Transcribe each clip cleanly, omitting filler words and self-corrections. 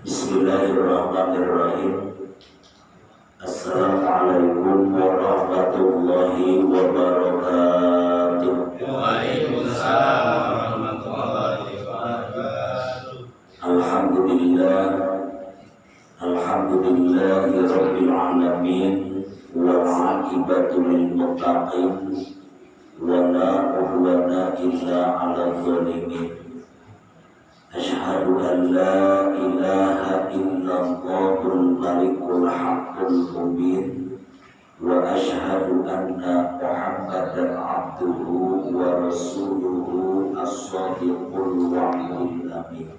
Bismillahirrahmanirrahim. Assalamualaikum warahmatullahi wabarakatuh. Waalaikumsalam warahmatullahi wabarakatuh. Alhamdulillahi rabbil alamin wal 'aqibatu lil muttaqin wa la 'udwana illa 'alal zalimin. Asyhadu an la ilaha illallahul malikul haqqul mubin wa asyhadu anna Muhammadan abduhu wa rasuluhu as-shadiqul wa'dil amin.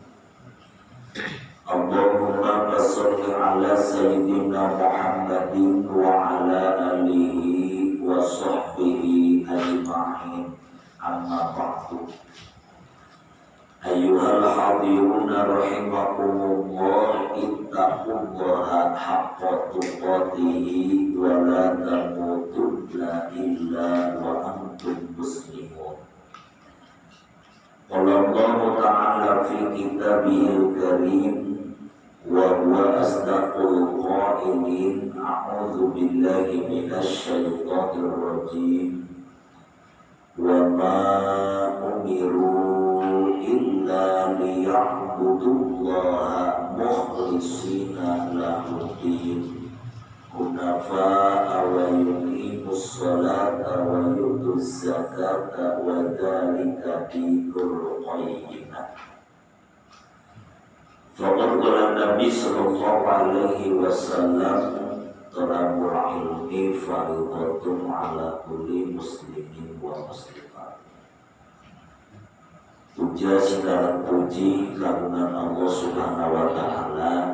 Allahumma shalli ala sayyidina Muhammadin wa ala alihi wa sahbihi ajma'in. Amma ba'du. Ayyuhal hadiruna rahimakumullah, ittaqullaha haqqa tuqatih wa la tamutunna illa wa antum muslimun. Qala Allah ta'ala fi kitabihil karim wa huwa asdaqul qailin. A'udzu billahi minasy syaithanir rajim. Wa ma umiru illa liya'budullaha mukhlishina lahud-din hunafa'a wa yuqimus salata wa yutuz zakata wa dzalika dinul qayyimah. Faqad qala Nabi sallallahu alaihi wasallam, talabul ilmi fardhatun ala kulli muslimin wa muslimat. Puja segala puji kagungan Allah Subhanahu wa ta'ala.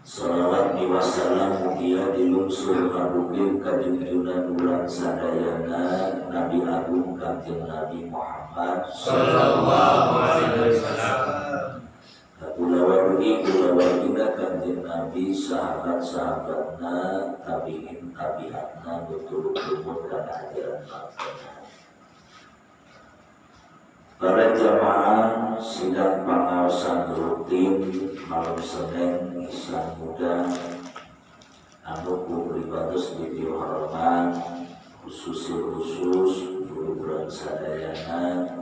Salawat ni wassalam mugia dilungsur kadugih ka junjungan urang sadayana Nabi Agung Kanjeng Nabi Muhammad sallallahu alaihi wasallam. Kulawargina Kanjeng Nabi, sahabat-sahabatna, tabi'in tabi'atna, betul-betul kana ajaran bangsa. Para jamaah sidang pengawasan rutin malam Senin Islam Muda anu kulibatus di hormat khusus guru-guru sadayana,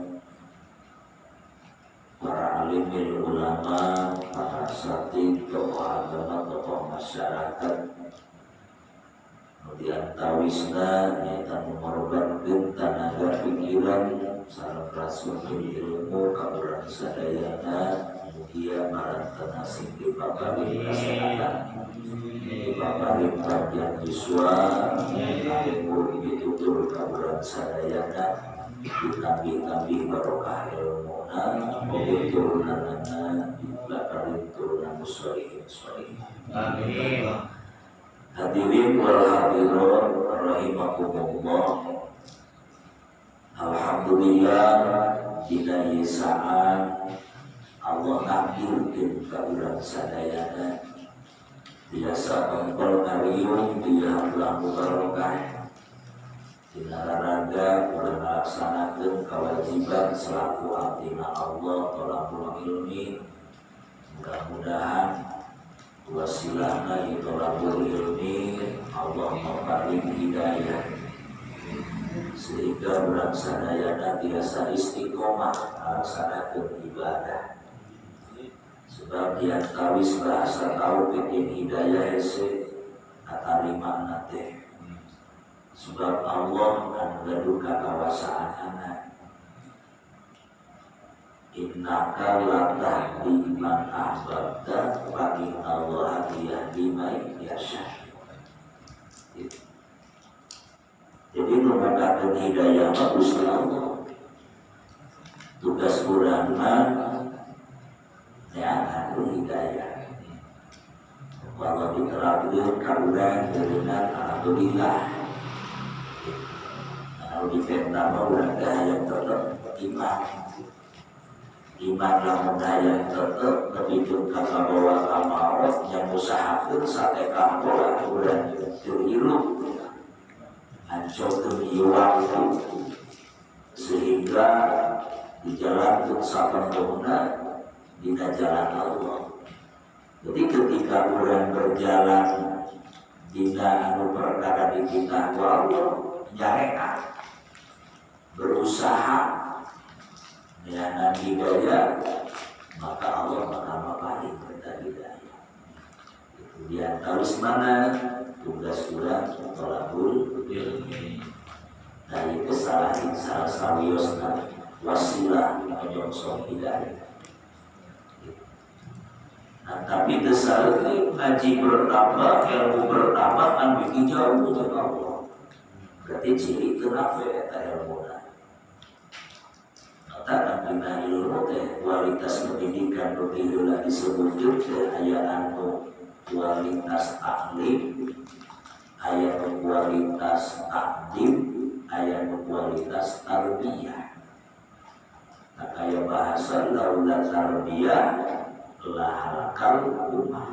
para alim ulama, para asatidz, tokoh agama, tokoh masyarakat. Kemudian tawisna nyata mengorbankan tenaga pikiran sareng rasul ilmu ka urang sadayana, mugia marantana sing dipabari kesehatan, dipabari panjang yuswa, ampun ditutur ka urang sadayana, ditambih-tambih barokah ilmuna, mugi turunanana dibakarin turunan musolihin. Amin. Hadirin wal hadirat rahimakumullah. Alhamdulillah dina ieu saat Allah ngabdulkeun ka urang sadayana biasa pengkol kariung dia lampu barokah dina raraga urang ngalaksanakeun kewajiban selaku abdina Allah tolabul ilmi. Mudah-mudahan wasilahna itolabul ilmi Allah maparing hidayah sehingga urang sadayana biasa istiqomah melaksanakeun ibadah. Sebab diantawis bahasa tahu bikin hidayah ese katarima nate. Sebab Allah anu gaduh kakawasaanana. Innaka la tahdi man ahbabta wa innallaha yahdi man yasha. Jadi memudahkan hidayah Gusti Allah. Tugas urang mah neangan hidayah. Kalau diterapkeun ka urang dengan alhamdulillah. Kalau dipenta mah urang hayang tetep iman. Iman lamun hayang tetep nepikeun ka kabawa ka maot yang usahakeun sate kambola urang teu hirup. ancokeun ieu waktu sehingga dijalankeun sapenuhna dina jalan Allah. Jadi ketika urang berjalan dina anu perkara dititah ku Allah nyarekan berusaha dengan hidayah, maka Allah bakal maparin kita hidayah. Itu dia taris mana tugas urang tolabul ilmi. Nah itu salah sawiosna wasilah menyongsong hidayah. Nah, tapi dasar ngaji bertambah, ilmu bertambah kan bikin jauh dengan Allah. Berarti ciri kenapa ilmu. Maka bina ilmu teh kualitas pendidikan begitu disebut aya anu kualitas taklim, aya kualitas takdim, aya kualitas tarbiyah. Nah, kaya bahasa laula tarbiyah lahalakal ummah.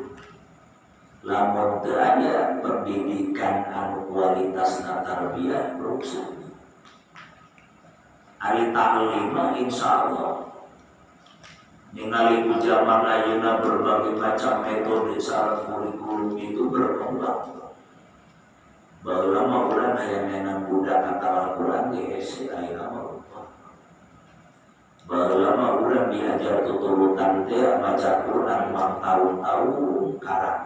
Lamun teu aya pendidikan anu kualitasna tarbiyah rusak. Ari taklim insyaallah ningali ku zaman ayeuna berbagai macam metode sareng kurikulum itu berkembang. Baheula mah urang aya meunang budak hafal Al-Qur'an ge hese ayeuna mah. Baheula mah urang diajar tuturutan teh maca Qur'an 5 tahun karang.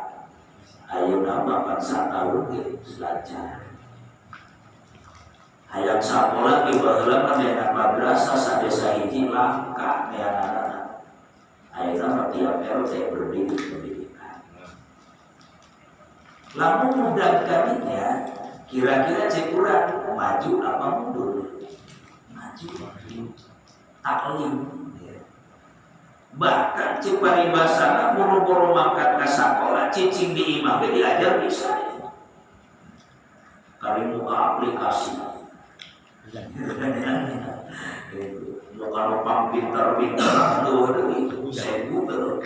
Ayeuna mah pan 1 tahun ge belajar. Hayang sakola di baheula mah dengan madrasah sadesa hiji langka neanana. Ayeuna mah tiap RT pendidikan. Lamun mudah kalinya kira-kira cek urang maju apa mundur? Maju. Taklim. Bahkan cek paribasana boro-boro mangkat ka sakola cicing di imah ge diajar bisa. Kali muka aplikasi. Kalau pang pintar-pintar itu saya Google.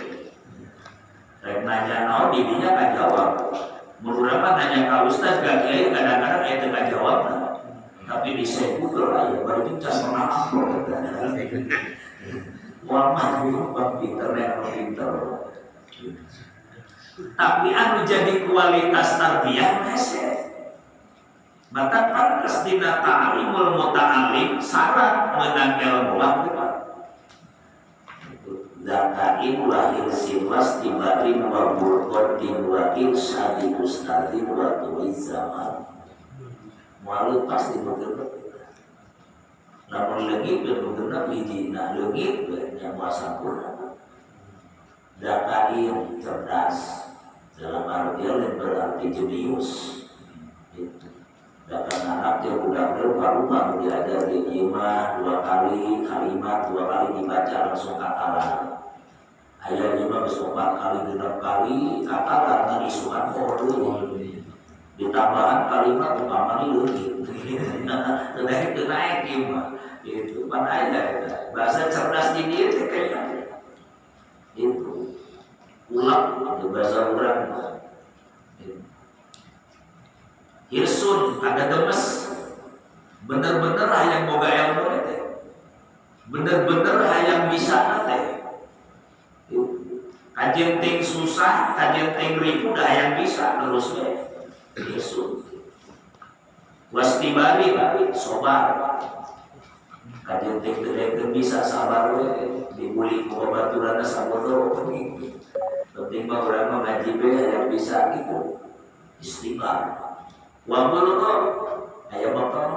Rek nanya naon didinya kan jawab. Menurut apa nanya ka ustaz gak kiai kadang-kadang eta kan jawab. Tapi di saya Google aja berarti can pernah upload. Wah mah pang pintar. Tapi anu jadi kualitas tarbiyah mesej. Maka pantas dina ta'alimul muta'alim syarat menang ilmu lah. Zakain wa irsiwas tibarin wa burqodin wa irsyadi ustadin wa tuwi zaman. Mualu pasti begitu. Namun legit benar biji nak legit yang masampurna. Zakain cerdas dalam artian yang berarti jenius. Bahkan anak dia budak-budak baru baru diajar di imah 2 kali kalimat 2 kali dibaca langsung katalan. Ayah imah bisa 4 kali 6 kali katalan dan isukan pohon. Ditambahan kalimat umpamanya leutik. Naik imah. Itu pan aya bahasa cerdas di dia teh kayaknya. Itu ulang di bahasa urang. Hirsun ada gemes, bener-bener hayang boga ilmu teh, bener-bener hayang bisa teh. Kajian ting susah, kajian ting ribu dah hayang bisa terus we. Hirsun. Wastibari sobar. Kajian ting gede bisa sabar we, dibuli ku babaturanna sabodo penting. Penting mah urang mah ngaji we hayang bisa gitu. Istighfar. Wabul kok ayah bakal.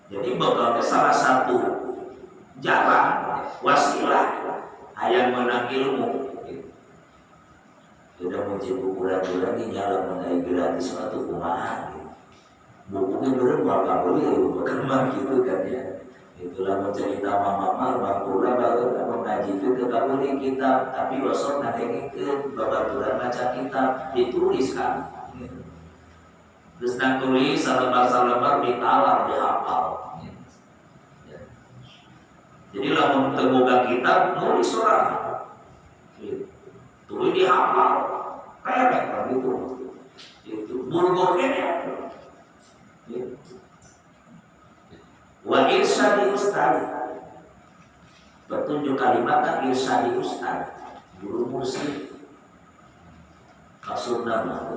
Jadi bakal salah satu jalan wasilah ayah menang ilmu. Sudah mencipuk bulan-bulan ini nyala mengenai gratis suatu kumaha. Bukunya berubah gak boleh berkembang gitu kan ya. Itulah mencerita mama bangkula baru mengaji itu gak boleh kitab, tapi wasok nanti ke babaturan baca kitab dituliskan. Terus nak tulis salembar ditalar dihafal. Jadi lamun temoga kitab nulis orang, tulis dihafal, kayak gitu. Itu bulgur kene wa irsyadi ustad petunjuk kalimat kan irsyadi ustad guru mursyid maksudna mah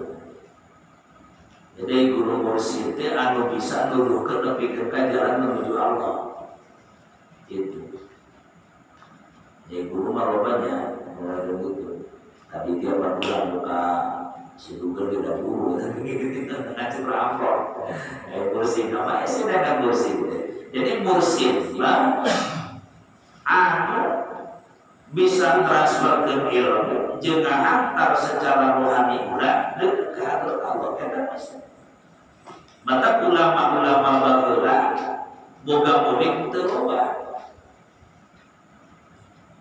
jadi guru mursyid teh anu bisa nuduhkeun nepikeun ka jalan menuju Allah itu ya guru mah lobanya mulai begitu tapi dia pulang buka si Google dia guru gitu ngacir amplop mursyid nama sudah ada mursyid jadi mursyid lah anu bisa transfer ke ilmu juga hantar secara rohani ulah dekat ke Allah kita bisa mata ulama-ulama bageula boga murid teu loba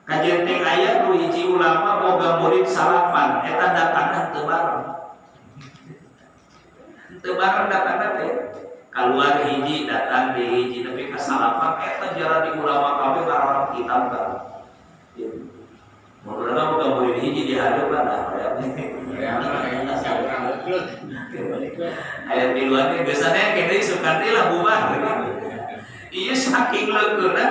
kajian teh aya nu hiji ulama boga murid salapan eta datangan teu bareng datangan teh keluar hiji datang di hiji tapi ka salapan eta jalan di ulama kabeh ngarang kitab kan mun urang boga murid hiji di hadapan lah aya tiluan teh geusana kene sukati lah bubar ieu saking leukeuna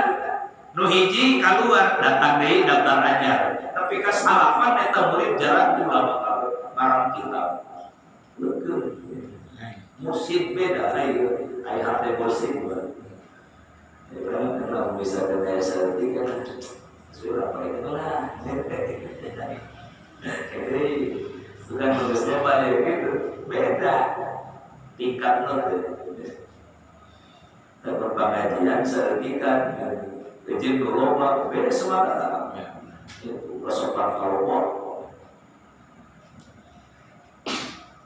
nu hiji keluar datang deui daftar anyar tapi ka salapan eta murid jalan di ulama kabeh ngarang kitab leukeun mursyid beda ayo hati mursyid kalau bisa dengan seperti kan surah apa itu lah jadi bukan bagusnya pada gitu beda tingkat note dapat pengajian setingkat izin berlomba beda semangat itu rasakan kalau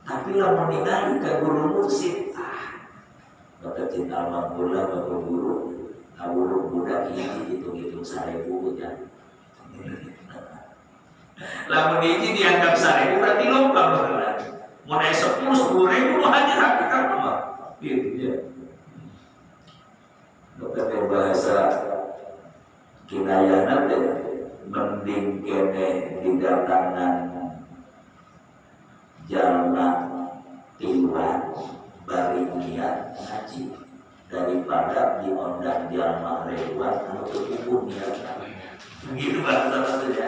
tapi lah meninggal ke guru mursyid maka cinta almarhumlah bapak guru guru budak ini hitung-hitung 1000 ya lamun hiji dianggap 1000 berarti lomba beneran mau naik 10 ribu hanya hakikat mah gitu ya maka bahasa kinayana teh mending kene didatangan jalma tiluan bari niat ngaji daripada diondang jalma rewan anu teu kubur niat begitu bahasa-bahasanya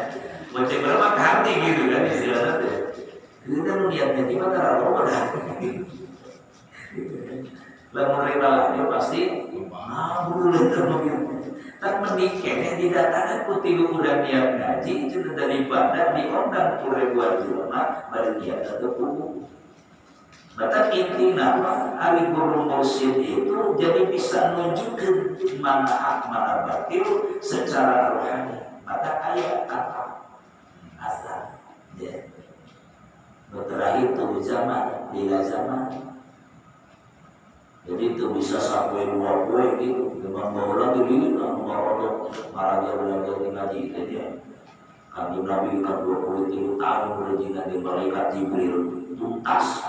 bocah berapa hati gitu kan istilahnya teh kita nu niatnya di mana roba dah lamun rela pasti buru leuter begitu tak mending kene didatangan ku tilu urang niat ngaji itu daripada diondang ku ribuan jelema bari niat teu kubur. Maka intinya hari guru mursyid itu jadi bisa menunjukkan mana hak mana batil secara rohani. Maka ayat kata asal ya. Terakhir itu zaman bila zaman jadi itu bisa sampai 2 kue gitu memang bawa lagi gitu mau marah dia ngaji itu dia kami nabi kan 23 tahun berjina di malaikat Jibril tuntas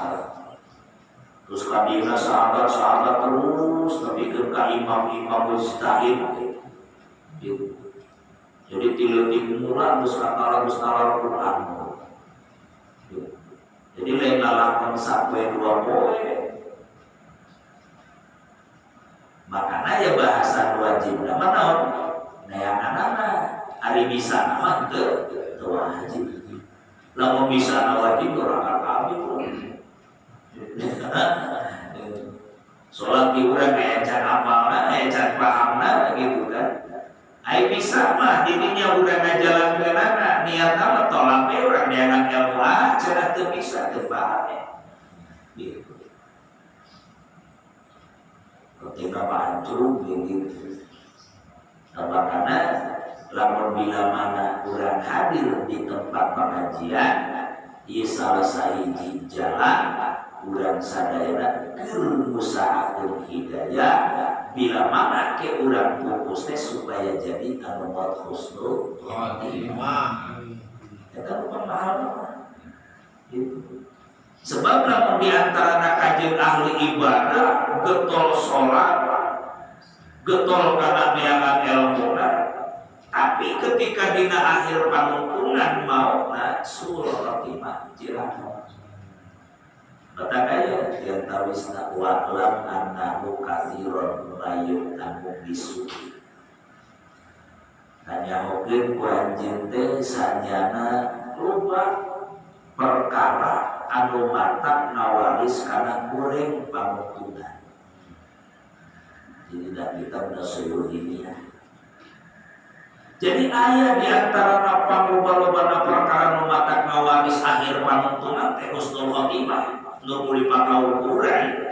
terus kadina sahabat terus tapi ke imam-imam mujtahid gitu. Jadi tilu-tilu murah terus kata Al-Quran gitu. Jadi lain lalakon sampai 2 poe makanya ya bahasa wajib nama naon neanganana ari bisa nama teu wajib lamun bisa wajib orang kami sholat di urang ecan apalna ecan pahamna gitu kan ai bisa mah dirinya urang ngajalankeunana niatna mah tolak we urang diangan ilmu cenah teu bisa teu paham gitu ketika pancung gitu makanya lamun bila mana urang hadir di tempat pengajian ieu salah sahiji jalan urang sadayana keur ngusahakeun hidayah bila mana ke urang fokus teh supaya jadi anu moal husnul khotimah eta pemahaman gitu sebab lamun di antara kajian ahli ibadah getol sholat getol kana neangan ilmuna tapi ketika dina akhir panuntunan mau suul khotimah jirah Mata kaya yang tawisna wa'lam annahu katsiron mayuk tamu bisu. Hanya mungkin ku anjeun teh sanjana loba perkara anu matak nawaris kana goreng pamungtunan. Jadi dak kita udah seluruh dunia. Jadi ayat di antara apa loba-loba perkara nu matak nawaris akhir pamungtunan teh husnul khotimah. Nu muli pakaul Quran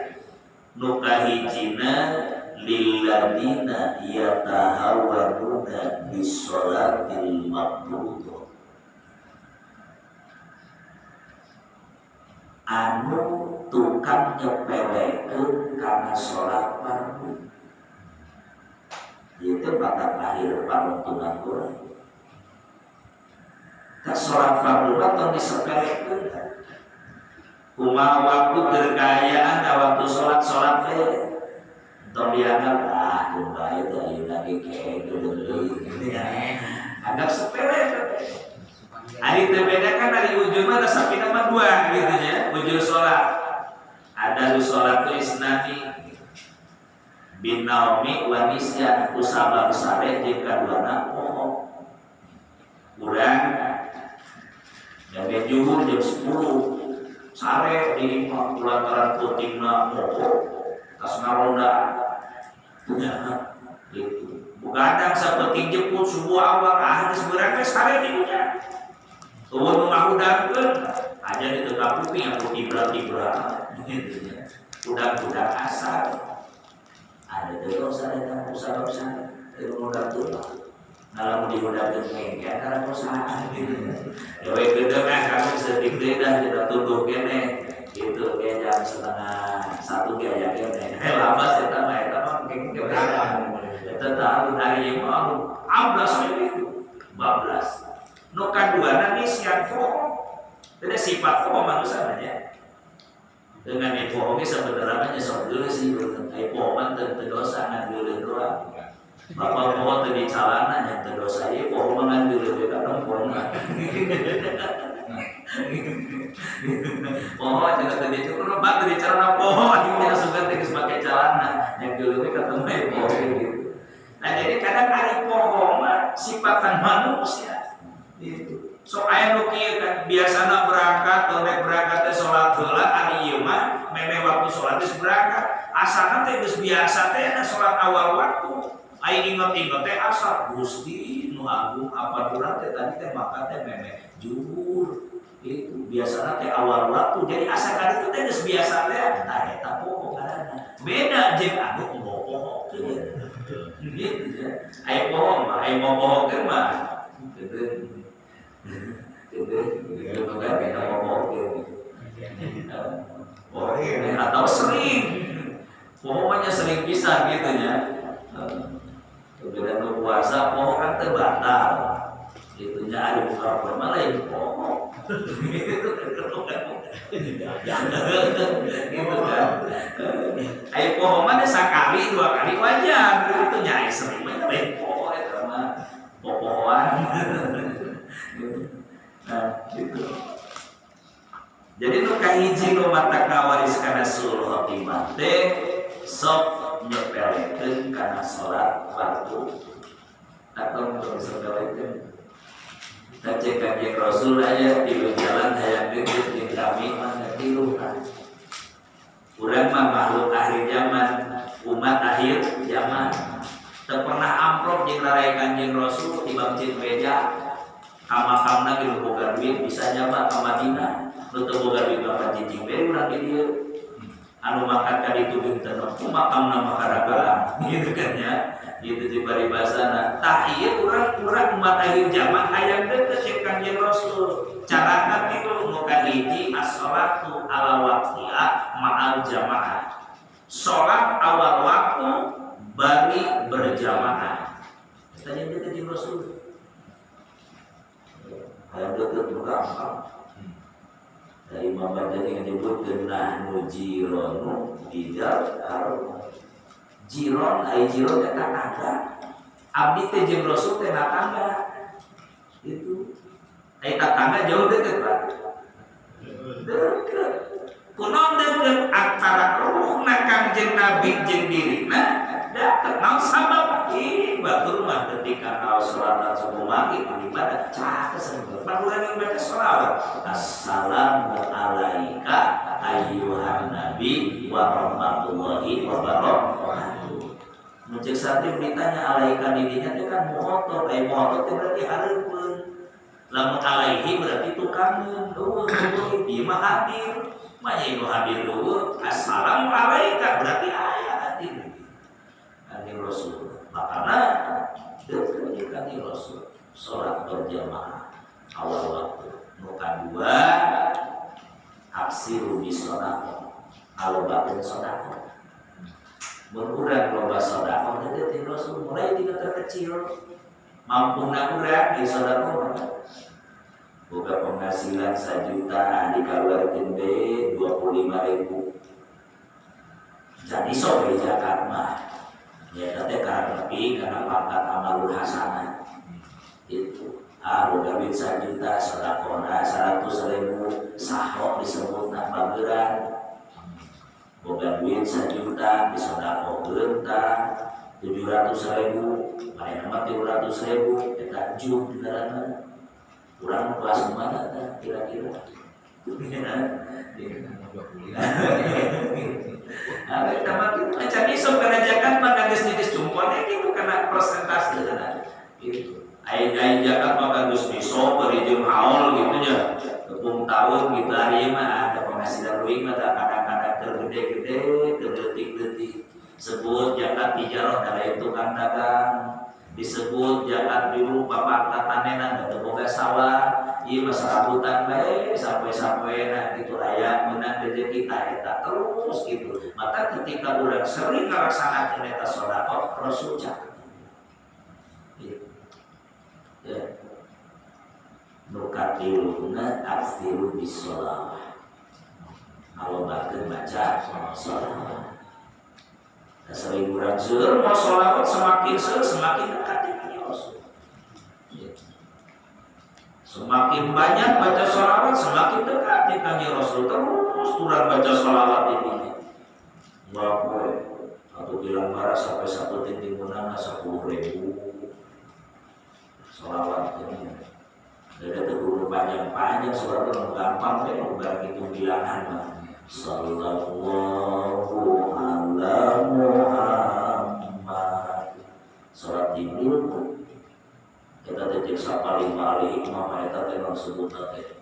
nu kahijina lilladina yatahawaduna bisolatil maqbudah anu tukang nyepelekeun kana salat fardu. Itu bakat akhir panuntunan Quran. Tak salat fardu atau disepelekeun. Kumaha waktu berkayaan waktu sholat teh tong dianggap kumaha itu ayeuna ge kegeuleuh anggap sepele. Ari teu bedakan dari ujungna ada sapina mah dua gitu nya ujung sholat. Ada sholat tu isnani bin naumi wa nisyan kusabab sare jeung kaduana poho. Urang jam zuhur jam 10 sare di lantaran putingna moho tas ngaronda punya gitu. Bugadang sapeting jeput subuh awal geus beurang teh sare di punya. Tuh ngahudangkeun aja di tengah kuping anu tibra-tibra gitu nya. Udang-udang asal. Ada teu sare dan usah teu modal tuh. Dalam dihudangkeun mengke karena usaha gitu. Dewe gedeng kami setik deui dah kita tutup kene. Gitu ke jam 12:30 ge aya kene. Lama eta mah mungkin keberadaan. Eta tahu dari imam 12 itu. 12. Nu kaduana nisyan poho. Teh sifat poho manusia nya. Dengan poho ge sabenerna nya sok geuleuh sih. Ai poho mah teu dosa ngan geuleuh doang. Bapak poho teu dicalana nya teu dosa ieu poho mah ngan geuleuh ka tempon. Poho cenah teu dicukur bat teu dicarana poho anjing sugan teh geus make calana nya geuleuh ketemu poho gitu. Nah jadi kadang ari poho mah sifatan manusia gitu. So aya nu kieu kan biasana berangkat rek berangkat teh salat heula ari ieu mah memeh waktu salat geus berangkat. Asalna teh geus biasa teh na salat awal waktu. Ai inget-inget teh asal Gusti nu agung apa durang teh tadi teh makan teh memeh zuhur. Itu biasana teh awal waktu. Jadi asa kali itu teh geus biasa teh tah eta poho ngaranna. Beda jeung anu poho teh. Gitu ya. Ai poho mah ai poho teh mah. Gitu. Gitu kan beda poho teh. Oh, atau sering. Poho mah sering pisan gitu nya. Kemudian puasa poho kan terbatal. Itunya ada buka formal lain poho. Gitu kan. Ayo poho mah sakali 2 kali wajar. Itu nya sering mah lain poho eta mah pohoan. Nah, gitu. Jadi nu kahiji nu matak nawaris kana sul khotimah teh sok nyepelekeun kana salat fardu atau nyepelekeun. Cek Kanjeng Rasul aya di jalan hayang deuk jeung kami mah tilu kan. Urang mah makhluk akhir zaman, umat akhir zaman. Teu pernah amplop jeung larai Kanjeng Rasul di masjid meja. Kama-kamna ge boga duit bisa nyaba ka Madinah. Nu teu boga duit ka jijing we urang di dieu. Anu makan ka ditu binten makamna makaragalan gitu kan ya. Itu di paribasana tah ieu urang umat akhir zaman hayang deuk cek Kanjeng Rasul. Carakan itu nu kahiji as-shalatu ala waqtiha ma'al jamaah. Salat awal waktu bari berjamaah. Tanya deuk Kanjeng Rasul. Hayang deuk gampang. Dari Imam Ghazali menyebut nahnu jironu bidal arun. Jiron ai jiron teh tetangga. Abdi teh jeung Rasul teh tetangga. Itu. Ai tetangga jauh deket, Pak. Deket. kunaon deukeut antara ruhna Kangjeng Nabi jeung dirina da kenal sabab batur mah ketika kaos salat subuh maghrib ibadah cah kesebut barusan baca shalawat assalamu alaika ayyuhan nabi wa rahmatullahi wa barakatuh. Muncul satri beritanya alaika dirinya itu kan motor motor itu berarti hareupeun lamun alaihi berarti tukangeun ieu mah hadir mah anu hadir dulu assalamu alaika berarti aya hadir kanjeng Rasul makana deukeut kanjeng Rasul salat berjamaah awal waktu nu kadua aksiru bisodakoh alobakeun sodakoh berkurang loba sodakoh jadi Rasul mulai tina terkecil mampuna urang di sodakoh boga penghasilan 1 juta dikaluarkeun be 25.000 jadi sobe zakat mah ya teh karena lebih karena pangkat amalul hasanah itu boga duit 1 juta sedekahna 100.000 sahok disebut bageran boga duit 1 juta disedekahkeun tah 700.000 aya mah 300.000 eta jum dilarang kurang kelas mana kira-kira nah kita makin macam iso karena zakat mah geus geus cumpone gitu kena persentase gitu ai zakat mah geus iso bari jeung haul gitu nya tepung tahun gitu ari mah ada penghasilan leuwih mah kadang-kadang tergede-gede terdetik-detik sebut zakat tijarah dari tukang dagang disebut zakat dulu bapak tatanena da boga sawah ieu mah sarabutan bae sampai-sampaina gitu aya meunang rezeki ta eta terus gitu maka ketika urang sering ngalaksanakeun eta sedekah Rasul caket gitu ya nukatiluna aksiru bisolawah kalau baca sholawat sering urang seueur mau sholawat semakin seueur semakin dekat dengan Rasul. Semakin banyak baca sholawat semakin dekat dengan Rasul. Terus urang baca sholawat ini. Berapa? Atau bilang marah sampai 1 timunana 10.000 sholawat ini. Jadi terlalu panjang-panjang sholawat gampang deh udah gitu bilangan mah. Sallallahu ala Muhammad salat Jibril kita detik sapali mali hikmah eta teh sebut teh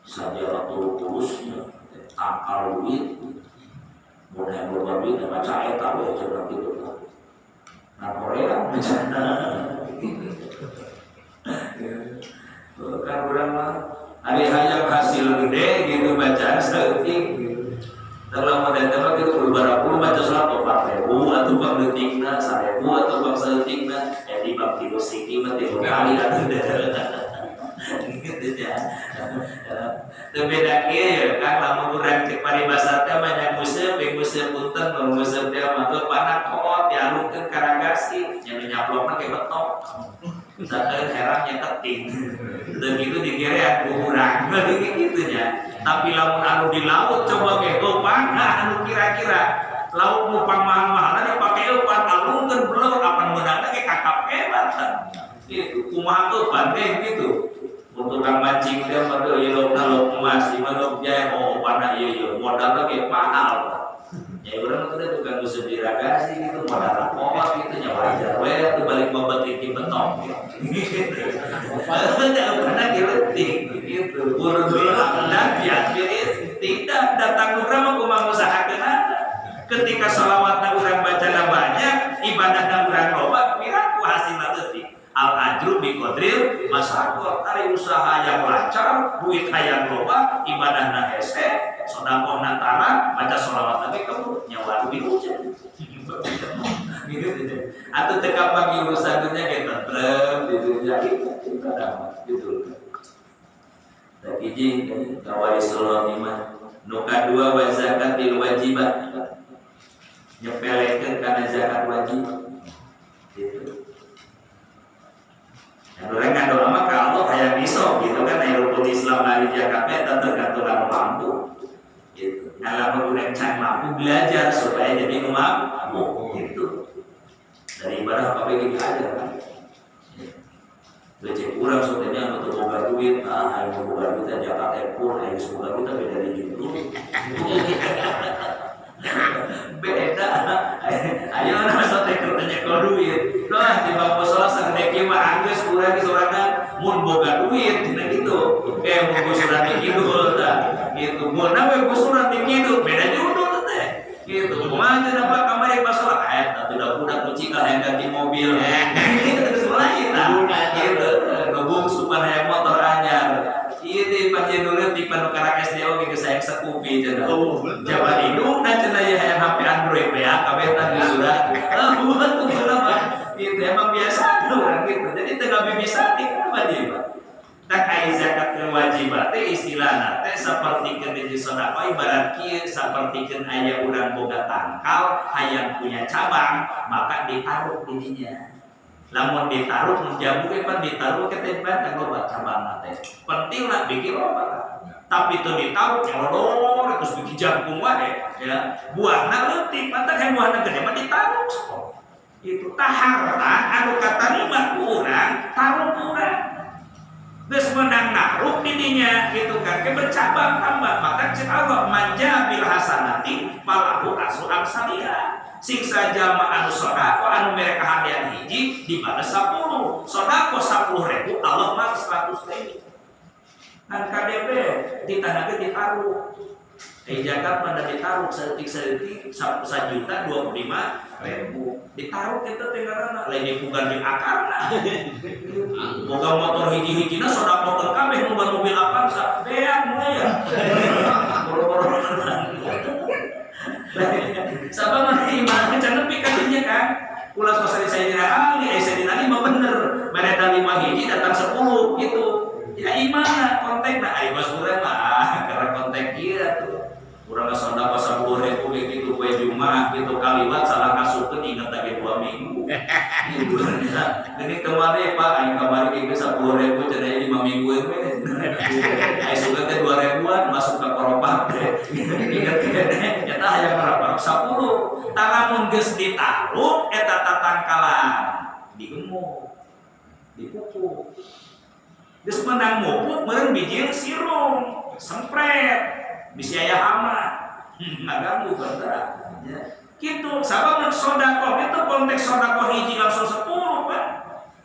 sajaratul kulusnya akal wit mun yang berbabi dan baca eta we cenah kitu nah Korea bencana kan urang mah ari hayang hasil gede gitu bacaan saeutik gitu. Dalam model tema gitu beberapa puluh baca salat 4.000 atau bang detikna 1.000 atau bang saeutikna di bab 3 siki mah 3 kali atuh gitu ya. Teu beda kieu kan lamun urang cek paribasa teh mah nya museup punten mun museup teh mah teu panakot dialungkeun karagasi nya nyaplokna ke betok. Misalkan herangnya keting dan gitu digerean kurang gitu nya tapi lamun anu di laut coba ge opang anu kira-kira laut mupang mahal-mahal dipake opang alungkeun beleur apan meunangna ge kakap hebat gitu kumaha eupan teh gitu untuk kang mancing teh mah teu ieu log emas di mana jaya opana ieu modalna ge mahal ya urang teh tukang usaha diragasi gitu modal pot gitu nya wajar we teu balik membetik di beton gitu. Ada pernah diletik gitu. Urang bilang dan biasa tidak datang urang kumaha ngusahakeun ketika shalawatna urang bacana banyak ibadahna urang loba piraku hasilna leutik. Al ajru bi qadril masyaqah ari usaha yang lancar duit hayang loba ibadahna hese sedekahna tara baca sholawat lagi kamu nyawa duit hujan gitu atau teka pagi urusannya kayak tentrem gitu jadi gitu dan izin kawali sholawat mah nu kadua wa zakatil wajibat nyepelekeun kana zakat wajib gitu. Yang orang ngadu lama ke Allah hayang iso gitu kan rukun Islam dari zakatnya tergantung anu mampu gitu. Kalau udah can mampu belajar supaya jadi mampu itu dari ibadah apa yang belajar kan. Leceh kurang sebetulnya untuk boga duit, ayo boga duit aja pakai pun, ayo boga duit tapi dari judul. Beda, ayo orang sotek kertanya kau duit, doa di bangku sholat segede mah angges kurang sorangan, mun boga duit, tidak gitu. Mun surat dikidul, gitu. Mun nawe surat dikidul, beda judul teh. Gitu, mana dapat kamar yang masalah ayat, tidak budak kunci kalau yang ganti mobil, gitu lain lah. Gitu, ngebung supaya motor anyar. Ini panjang dulu di penukar SDO gitu saya sekupi jadi. Jawa hidung dan cina ya HP Android ya, kabetan di surat. Buat tuh kenapa? Itu emang biasa tuh gitu. Jadi tengah bisa apa dia? Tak ai zakat kewajiban teh istilahna teh sapertikeun di sedekah ibarat kieu sapertikeun aya urang boga tangkal hayang punya cabang maka ditaruh dirinya. Lamun ditaruh mun jambu pan ditaruh ke tempat yang loba cabangna teh. Penting lah bikin loba. Tapi itu ditaruh nyolor terus bikin jangkung wae ya. Buahna leutik mantap he buahna gede mah ditaruh. Itu taharna anu katarima urang taruh urang. Terus menang naruh dirinya gitu kan, bercabang tambah maka cek Allah manja bil hasanati malahu asru amsalia. Sing saja ma anu sodako anu mereka hadiah hiji dibalas 10, sodako 10.000 Allah mah 100.000. Kan KDP ditanakeun ditaruh. Jakarta pada ditaruh sedetik 1.025.000 ditaruh kita tinggalan lain dipugar di akarna. Moga motor hiji-hijina sodako ke kabeh mobil Avanza beak mulai ya. Boro-boro. Sabab mana iman can nepi ka dinya kan. Ulas pasal saya dina kali saya dina 5 bener. Mereka 5 hiji datang 10 gitu. Ya iman kontekna ai bos urang mah karena kontek kieu tuh. Urang sodako 10.000 gitu kue Jumat gitu kaliwat salah kasukeun inget lagi 2 minggu. Gitu nya. Jadi kemarin Pak aing kamari ge 10.000 cenah 5 minggu we. Ai suka teh 2.000-an masuk ke koropat teh. Ingat eta hayang berapa 10. Taramun geus ditaruh eta tatangkalan digemuk. Dipupuk. Geus menang mupuk meureun biji sirung, sempret. Bisa aya hama, ngaganggu bantara. Ya. Gitu, sabab sodako itu konteks sodako hiji langsung 10 Pak.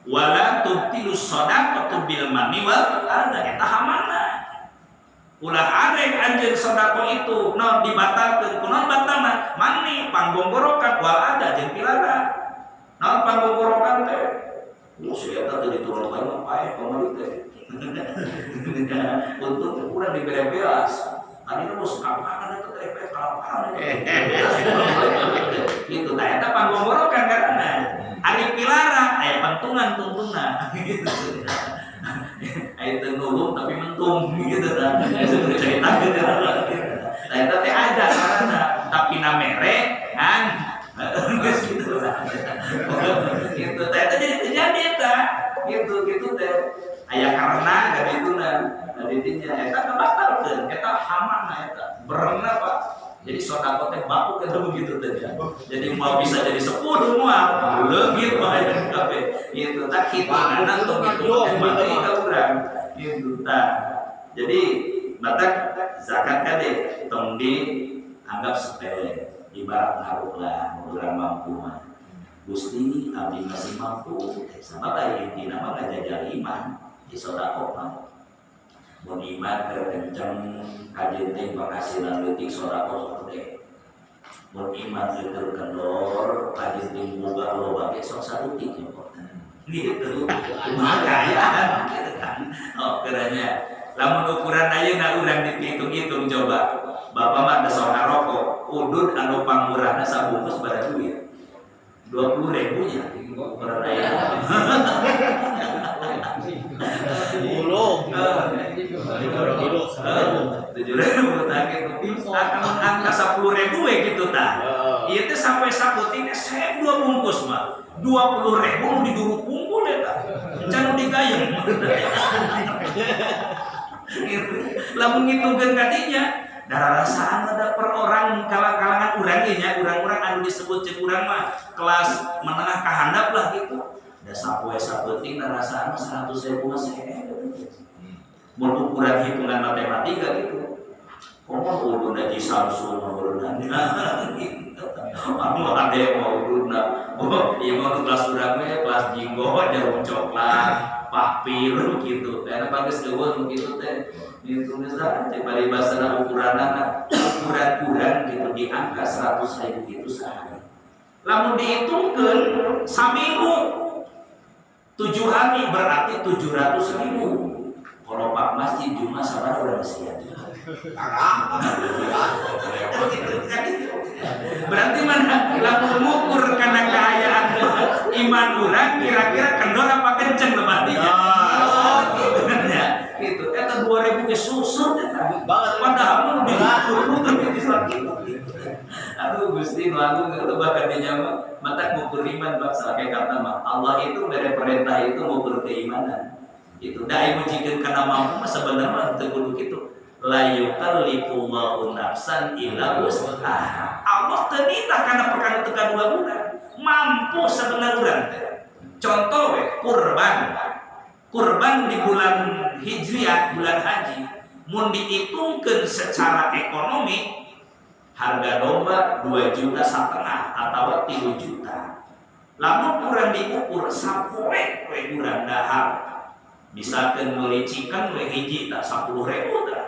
Wala tubtilu sodako bil mani wal ada eta hamana. Ulah ada yang anjeun sodako itu non dibatalkeun kunaon batalna mani panggogorokan wal ada jeung pilara. Naon panggogorokan teh? Lu sia eta teh diturun bae mah pae pamari teh. Untuk kurang dibere beas. Tadi itu bos kapan itu TP kapan itu tak ada panggung gorokan karena hari pilara ayat pentungan tuntunan ayat nulung tapi mentung gitu kan itu cerita gitu nah itu teh ada karena tapi namere kan gitu gitu teh itu jadi terjadi gitu teh ayah karena gak itu intinya eta kebatalkeun eta hamana eta berenang Pak. Jadi sodako teh baku kan begitu teh. Jadi mau bisa jadi 10 moal leungit bae kabeh. Itu tak hitungan tuh gitu mati ka urang. Gitu tah. Jadi batak zakat kade tong dianggap sepele. Ibarat ngaruhlah urang mampu mah. Gusti abdi masih mampu sabab aya intina mah ngajajal iman di sodako mah. Mun iman kenceng kajen teh penghasilan leutik sodako gede. Mun iman teu kendor kajen teh boga loba ge sok saeutik gitu. Makanya gitu kan. Oh keranya lamun ukuran ayeuna urang dihitung-hitung coba. Bapak mah da sok ngarokok, udud anu pangmurahna sabungkus bada duit. 20.000 nya ukuran ayeuna. 7.000 tak gitu. Angka 10.000 we gitu tah. Ieu teh sampai saputing teh 2 bungkus mah. 20.000 nu diguruk kumpul eta. Can digayeng. Lamun ngitungkeun ka dinya darah rasaan ada per orang kalangan urangnya urang-urang anu disebut cek urang mah kelas menengah ka handap lah gitu. Da sapoe sapenting darah rasaan 100.000 masih mun ukuran hitungan matematika gitu. Komo urun haji Samsul urun anu ade mau urunna. Oh, ieu mah kelas urang we kelas jinggo jarum coklat. Pahpir gitu, karena bagus dewon begitu teh. Ditulis aja bari basana ukuranana ukuran gitu di angka 100.000 gitu sehari. Lamun dihitungkeun saminggu 7 hari berarti 700.000. Kalau Pak Masjid Jumat sabaraha urang sia. Berarti mana lamun ngukur kana kaayaan iman urang kira-kira kendor apa kenceng lemadinya. Gitu. Eta 2000 ge susut eta. Padahal mun diukur di sakitu. Aduh Gusti nu agung loba kadinya mah matak ngukur iman bangsa kata mah. Allah itu mere perintah itu ngukur keimanan. Itu da aya mujikeun kana mampu mah sebenarnya teu kudu kitu. La yukallifullahu nafsan illa wus'aha. Allah teu nitah kana perkara teu kadua urang. Mampu sebenarnya urang teh. Contoh we kurban di bulan Hijriah, bulan haji, mun dihitungkeun secara ekonomi harga domba 2,5 juta atau 3 juta. Lamun kurang diukur sapoe we urang dahar. Misalkan meuli cikan we hiji tah 10.000 tah.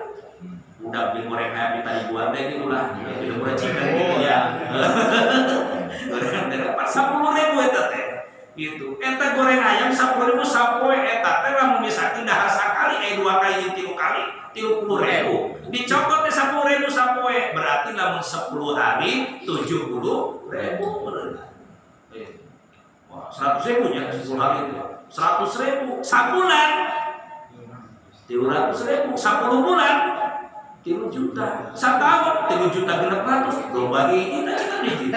Udah beli goreng ayam di ribuan teh gitu lah. Beli goreng cikan gitu ya. Goreng dapat 10.000 eta teh. Gitu. Eta goreng ayam 10.000 sapoe eta teh lamun misalkan dahar sakali 2 kali 3 kali 30.000. Dicokot teh 10.000 sapoe berarti lamun 10 hari 70.000 bener. Wah, 100.000 nya 10 hari itu. 100.000 sabulan 300.000 10 bulan 3 juta satahun 3 juta 600 lo bagi kita hiji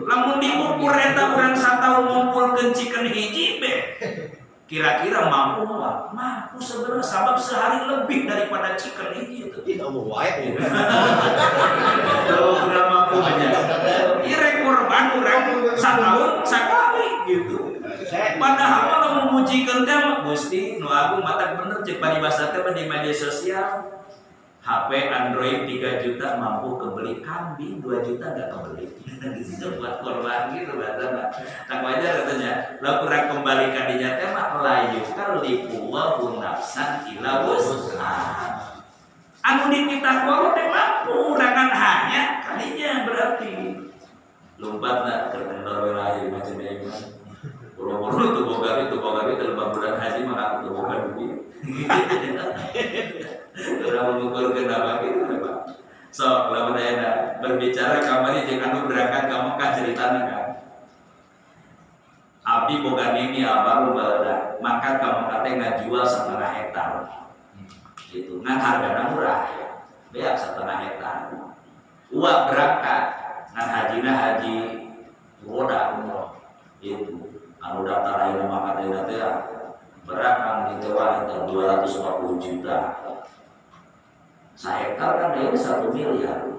lamun diukur eta urang satahun ngumpulkeun cikeun hiji be kira-kira mampu nggak? Mampu sebenarnya sabab sehari lebih daripada cikeun hiji itu tidak mau wae kalau udah mampu aja irek kurban urang satahun sakali gitu. Padahal kalau memujikan teh Gusti nu agung mata bener cek paribasa teh di media sosial HP Android 3 juta mampu kebeli kambing 2 juta enggak kebeli. Itu buat korban gitu bahasa. Tak wajar katanya. Lalu kurang kembalikan di nyata mah la yukallifullahu nafsan illa wus'aha. Anu dipitah kulo teh mampu urangan hanya kalinya berarti. Lompatna ke kendor lain macam ieu. Buru-buru tuh boga dalam bulan haji maka tuh boga duit. Orang mengukur kenapa gitu Pak. So, kalau ada berbicara kamari jangan berangkat ke Mekah ceritanya kan. Abi boga nini abang berada, maka kamu kata ngajual 1,5 hektar. Gitu, ngan harganya murah, beak 1,5 hektar. Uang berangkat, ngan haji roda umroh. Itu. Anu daftar ayeuna mah katanya teh berat kang ditewah eta 240 juta. Sahektar kan dia 1 miliar.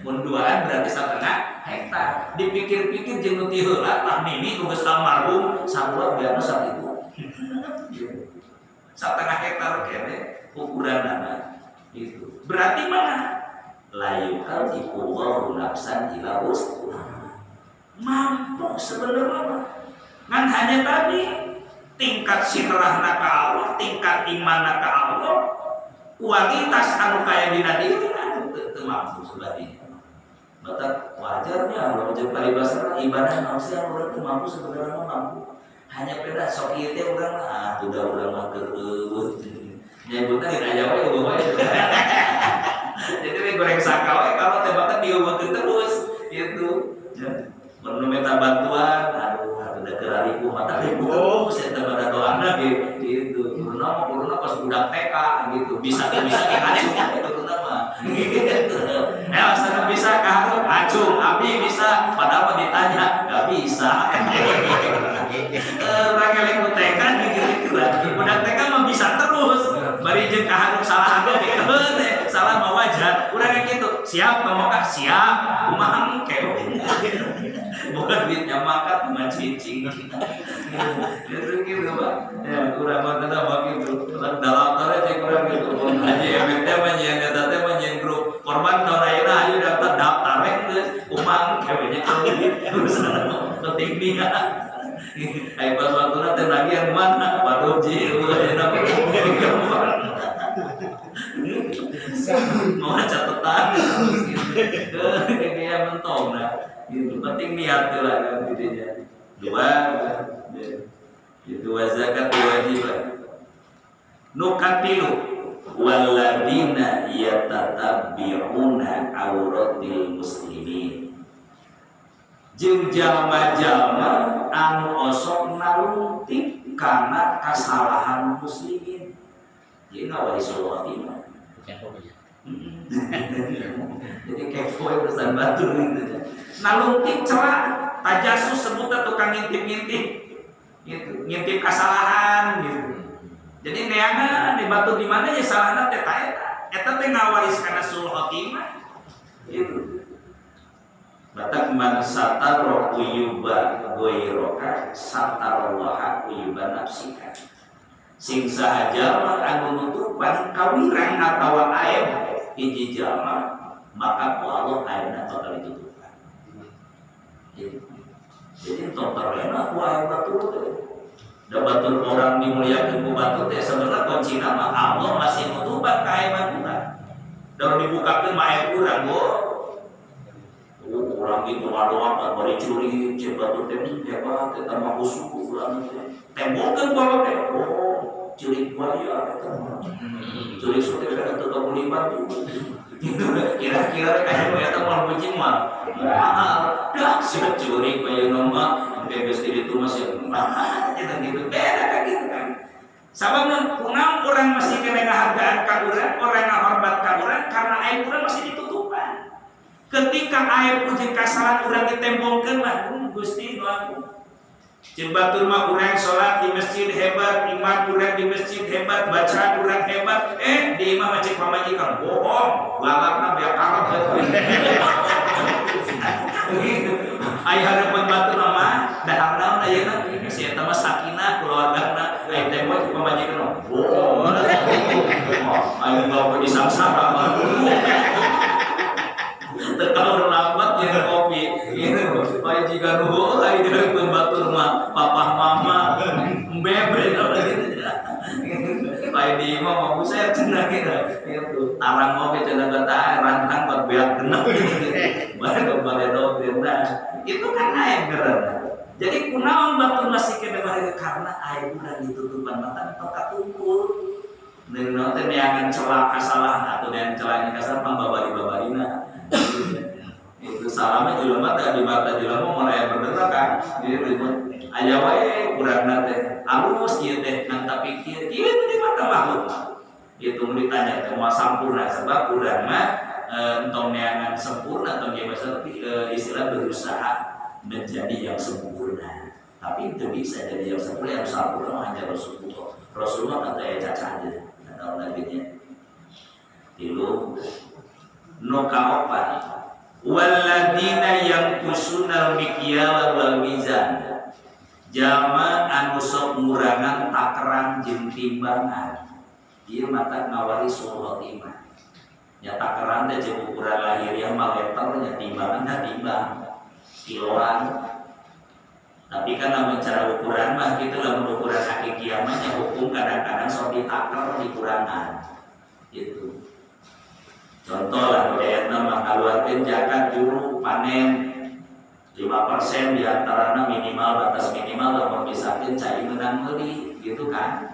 Mun duaan berarti 1,5 hektar. Dipikir-pikir jeung nu ti heula tah mimi nu geus almarhum sarua biarna sakitu. 1,5 hektar kene ukuranana itu. Berarti mana? La yukallifullahu nafsan illa wus'aha. Mampu sebenarnya kan hanya tadi tingkat sirahna ka Allah, tingkat imanna ka Allah, kualitas anu kaya dina diri anu teu mampu sebagainya. Maka wajarnya kalau jeung paribasa ibadah manusia urang teu mampu sebenarnya mampu. Hanya beda sok ieu teh urang mah udah urang mah keur nyebutna dina Jawa ya bae. Jadi we goreng sakawe kalau tebatan dieuwekeun terus gitu. Perlu minta bantuan, aduh udah kerariku mata ribu, saya terbada doana gitu. Kuruna pas budak TK gitu, bisa yang acung itu kuruna gitu. Sana bisa kaharep acung, abi bisa, padahal ditanya nggak bisa. Orang yang TK gitu lah, budak TK mah bisa terus, bari jeung kaharep salah anu gitu. siap kamu kah siap kumaha kewe bukan duitnya makan cuma cicing itu gitu Pak ya kurang mana begitu dalam tara cek kurang gitu aja MT menyen data teh menyen grup korban tahun ayeuna ayo daftar geus kumaha kewenya terus penting dia ayo pas waktu teh bagian mana Pak Doji ayeuna mau catatan kayak mentong nah itu penting niat tuh lah kan intinya dua itu zakat wajib nukatilu waladina yatatabbi'una auratil muslimin jeung jalma-jalma anu osok nalungtik karena kesalahan muslimin jadi ngawali sholat jadi kepo urusan batu gitu. Nalungtik celah, tajasus sebutnya tukang ngintip-ngintip, gitu, ngintip kesalahan gitu. Jadi neangan di batu di mana ya salahna teh eta teh ngawaris kana sul khotimah, gitu. Batak man sataro uyuba goiroka satarallaha uyuba nafsika. Sing sahaja anu nutupan kawirang atawa aib hiji jalma maka ku Allah aibna bakal ditutupan. Jadi totalnya ku aib batu teh. Da batu orang dimuliakeun ku batu teh sebenarnya kuncina mah Allah masih nutupan kaaiban urang. Da dibukakeun mah aib urang orang itu doa bari curi cek batu teh hebat eta mah usuk urang teh. Tembokkeun ku Allah teh. Curi buaya curi sote kan atau kabuli batu kira-kira kayak mereka mau bucin mah dah sudah curi buaya nomor bebas diri itu masih gitu beda kayak gitu kan sababna punang orang masih kena hargaan kaduran orang ngahormat kaduran karena aib urang masih ditutupan ketika aib jeung kasalahan urang ditembongkeun mah Gusti nu aku Jembatul mah urang sholat di masjid hebat, imam urang di masjid hebat, bacaan urang hebat. Di imam macam pamajikan bohong, lalakna biar karab. Ayah harapan batul mah, dahang naon ayeuna si eta mah sakinah keluargana, aya teh mah pamajikan bohong. Ayo bawa di samsara mah. Terkau lambat ya kopi ini supaya jika nuhul ayo dari pembatur mah papa mama bebre gitu supaya di imam mau saya cenah gitu tarang ngopi cenah kata rantang buat beak genep baru balado denda itu kan air geran jadi kunaon batur masih kena karena air udah ditutupan mata atau katumpul dan nanti neangan celah kesalahan atau neangan celahnya kesalahan pambabari-babarina itu salahnya jelema teh di mata jelema mulai bergerak kan jadi ribut aya wae kurangna teh alus ieu teh ngan tapi kieu di mata makhluk itu ditanya teh moal sampurna sebab urang mah entong neangan sempurna atau ge istilah berusaha menjadi yang sempurna tapi itu bisa jadi yang sempurna yang sempurna hanya Rasulullah kata ya caca aja atau nabinya ilu no kaopan waladina yang kusunal mikyala wal mizan jama anu sok ngurangan takaran jeung timbangan ieu mata ngawari sul khotimah nya takaran teh jeung ukuran lahiriah mah meter nya timbangan timbang kiloan tapi kan namun cara ukuran mah gitu lamun ukuran hakikiah mah nya hukum kadang-kadang sok ditakar dikurangan gitu. Contoh lah budayana mah kaluarkeun zakat juru panen 5% diantaranya minimal batas minimal lamun misalkan cai menang meuli gitu kan.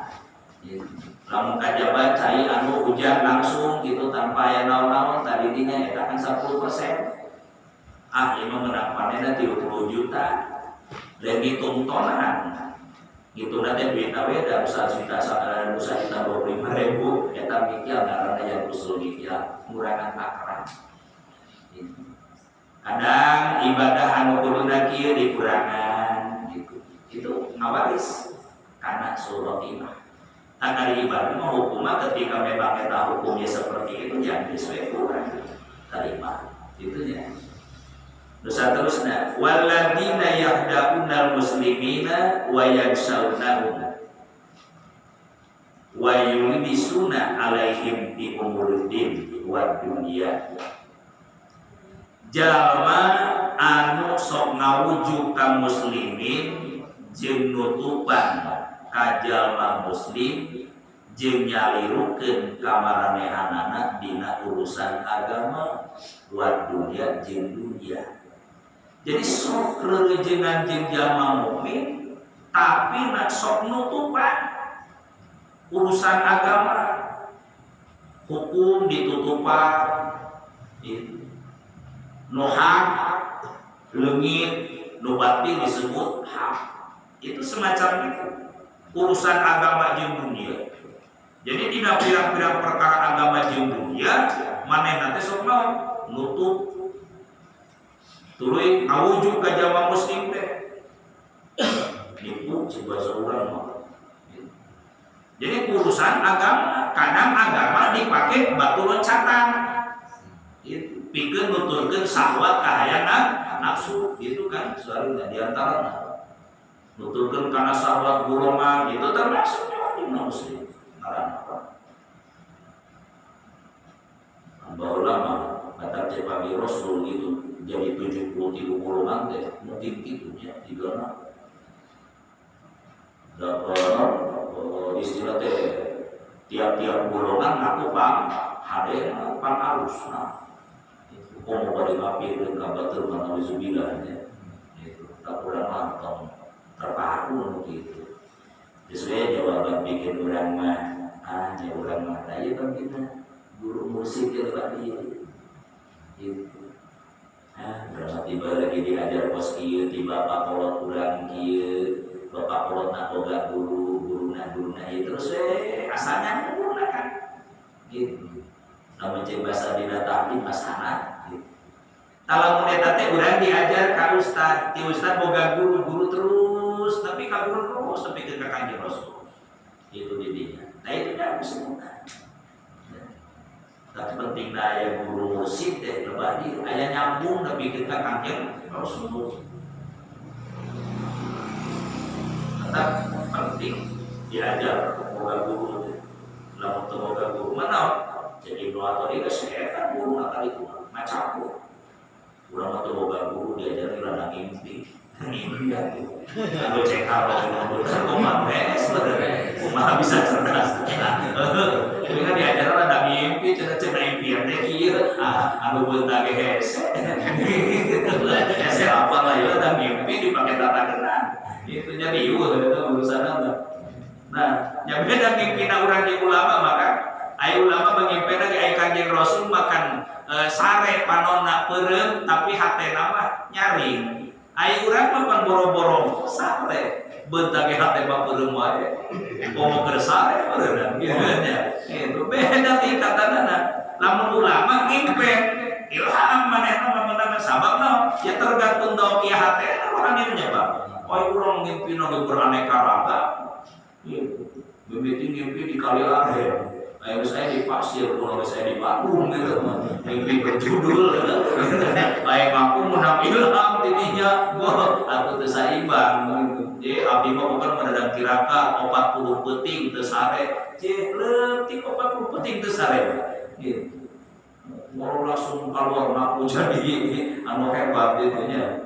Gitu. Lamun kajabat cai anu hujan langsung gitu tanpa aya naon-naon tadi dinya eta kan 10%. Ieu mah menang panenna 30 juta. Dan ngitung tonan. Gitu nanti duitna beda usaha juta 25.000 eta mikial ngaranna yang usul mikial ngurangan takaran. Kadang ibadah anu kuduna kieu dikurangan gitu. Itu ngawaris karena suruh imah. Takari ibadah mah hukumna ketika memang eta hukumnya seperti itu jangan sesuai kurang. terima itunya. Dosa terusna walladzina yahda'unal muslimina wa yanshawnahum wa yulbisuna alaihim bi umuruddin wa dunya. Jalma anu sok ngawujud ka muslimin jeung nutupan ka jalma muslim jeung nyalirukeun ka maranehanana dina urusan agama wa dunya jeung dunya. Jadi sok reurejengan jeung jalma mukmin tapi nak sok nutupan urusan agama, hukum ditutupan, nu hak leungit nu batil disebut hak. Itu semacam itu urusan agama jeung dunia. Jadi dina pirang-pirang perkara agama jeung dunia manehna teh sok nutup tuluy ngawujud ka jalma muslim teh nipu coba seorang mah. Jadi urusan agama kadang agama dipakai batu loncatan itu pikeun nuturkeun syahwat kahayana nafsu itu kan soalnya diantara nuturkeun kana syahwat golongan itu termasuk di muslim ngaran apa bahwa ulama kata Cepabi Rasul itu jadi 73 golongan teh mungkin gitu ya digana dapat istilah teh tiap-tiap golongan ngaku pang hade pang arus nah itu komo bari ngapi dan kabatur mana wizubilahnya itu tak kurang mantap terpaku begitu sesuai jawaban bikin orang mah orang mah tadi kan kita guru musik yang tadi itu berapa tiba lagi diajar pos kieu tiba bapak kolot urang kieu bapak kolot nak boga guru itu terus asalnya menggunakan gitu. Namun cek bahasa dina taklim masana gitu. Kalau eta teh urang diajar ka ustad, ti ustad boga guru terus tapi ka guru terus tapi ke Kanjeng Rasul. Itu didinya. Nah itu dah semua. Tapi penting aya guru musik teh lebadi aya nyambung tapi ke Kanjeng Rasul. Tetap penting diajar boga guru lamun teu boga guru mana jadi doa tadi kesehatan guru nakal itu macam urang teu boga guru diajar rada ngimpi ya gitu kalau cek apa ngomong kumaha sebenarnya kumaha bisa cerdas ini kan diajar rada ngimpi cenah impian teh kieu anu beunta ge hese hese apa lah ya rada ngimpi dipake tata kenang itu jadi itu urusan apa. Nah, yang beda mimpina urang di ulama maka ai ulama mengimpina ge ai Kanjeng Rasul makan sare panonna peureum tapi hatena mah nyaring. Ai urang mah pan boro-boro sare beunta ge hate mah peureum wae. Pomo keur sare peureum nya. Itu beda tingkatanana. Lamun ulama ngimpen ilham manehna mah sababna ya tergantung daun kieu hatena urang ieu nya Pak. Ai urang ngimpina ge beraneka ragam. Begitu mimpi di kali akhir, kayak saya di pasir, kalau saya di Bandung gitu, mimpi berjudul, kayak aku menang ilham tidinya, wah aku tersaimbang, jadi abdi mah bukan mendadak kiraka 40 peting tersare, letik 40 peting tersare, gitu, mau langsung keluar ngaku jadi anu hebat gitunya,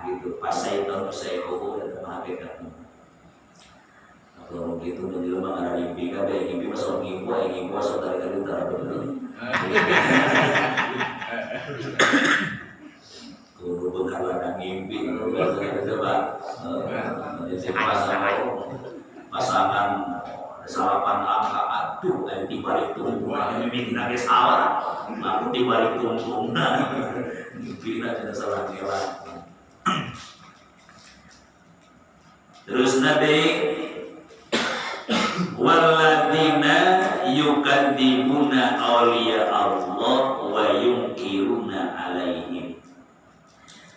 gitu pas saya tahu saya kok ada hakikat. Kalau begitu menjadi memang ada mimpi kan ada mimpi masuk ngimpu masuk dari utara betul. Kudu benar mimpi coba pasangan salapan angka aduh di balik tunggungan mimpi nage salah aku di balik tunggungan mimpi nage salah ngelak. Terus Nabi walladzina yukadzibuna awliya Allah wa yunkiruna alaihim.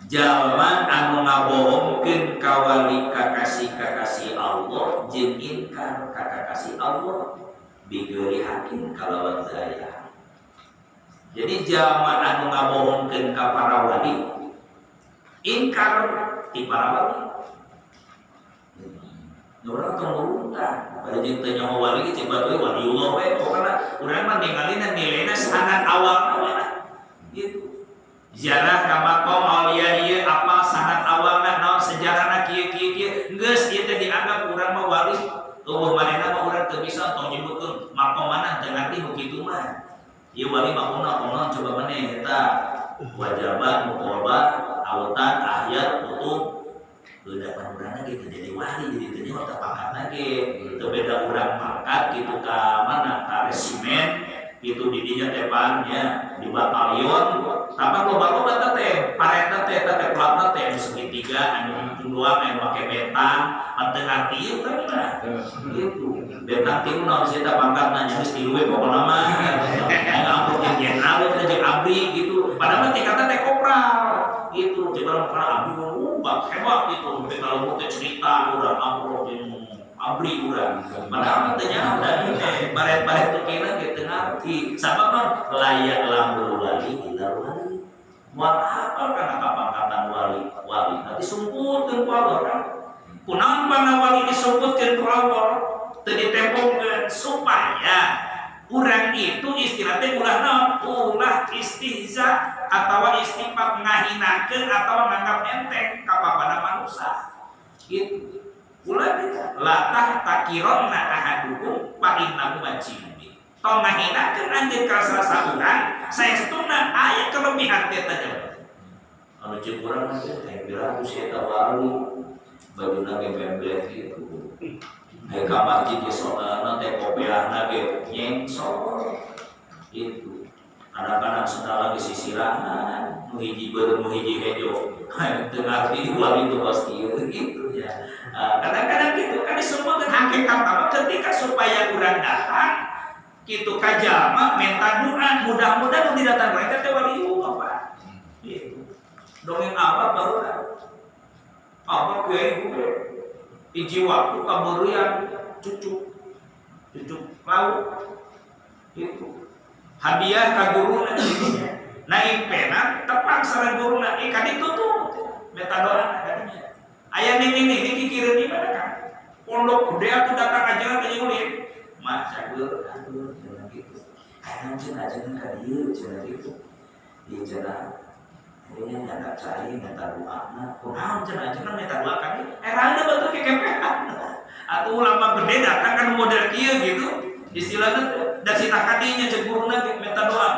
Jalma anu ngabohongkeun kawali kakasih Allah jeung ingkar kakasih Allah bigeuri hakim kalawan daya. Jadi jamaah anu ngabohongkeun ka para wali ingkar ti para wali. Orang tong urutkan, pada jeung teu nyaho wali ge coba we waliullah we pokona urang mah ningalina nilena sanad awal we. Gitu. Ziarah ka makom aulia ieu apa sanad awalna naon sejarahna kieu geus ieu teh dianggap urang mah wali. Eueuh manehna mah urang teu bisa tong nyebutkeun makom mana teu ngarti nu kitu mah. Ieu wali makomna konon coba maneh eta wajabat muqabat autan ahyat kutub udah urang gitu jadi wali jadi tadi waktu pangkat lagi itu beda urang pangkat gitu ke mana ke resimen itu didinya tepannya di batalion tapi loba teh pareta teh pelatna teh segitiga anu dua main pakai betang anteng arti kan gitu betang tiu naon sih ta pangkatna nya geus tiluwe pokona mah aya ampun jeung jenderal teh jeung abri gitu padahal tingkatna teh kopral gitu coba para abri hebat itu tapi kalau mau cerita urang amplop yang abri urang padahal tanya udah ini baret-baret tuh kira gitu ngerti sabab kan layak lambul wali ila wali muat apa karena kapangkatan wali nanti sumputkeun ku Allah kan kunaon pana wali disumputkeun ku Allah teu ditempongkeun supaya urang itu istilahnya ulah naon ulah istihza atau istifat ngahinakeun atau nganggap enteng kapapada manusia gitu ulah latah takironna ahadukum fa innahu majibbi tong ngahinakeun anjeun ka salah urang saestuna aya kelebihan teh teh anu ceuk urang mah teh biratus eta wali bajuna ge bemblet gitu aya ka masjid ge soalna teh kopiahna ge nyengsor gitu anak-anak sudah lagi sisirangan, muhiji ber, muhiji hejo, dengar di wali itu pasti gitu ya. Kadang-kadang gitu kan semua hakikat apa ketika supaya kurang datang, gitu kajama minta doa, mudah-mudahan tidak datang mereka teh wali itu apa? Gitu. Dongeng apa baru kan? Apa kiai gue? Iji waktu kaburian cucu laut itu. Hadiah ka guruna naik pena tepang sareng guruna ikan itu tuh metadona katanya aya ning kikireun di mana kan pondok gede atuh datang ajaran teh ngulit mah cager aduh cenah gitu aya cenah ajaran ka dieu cenah gitu ieu cenah aya nya cai minta doana kunaon cenah ajaran minta doa ka dieu erana betul kekepean atuh ulama gede datang kan model kieu gitu istilahnya dan sita kadinya cegurna minta doa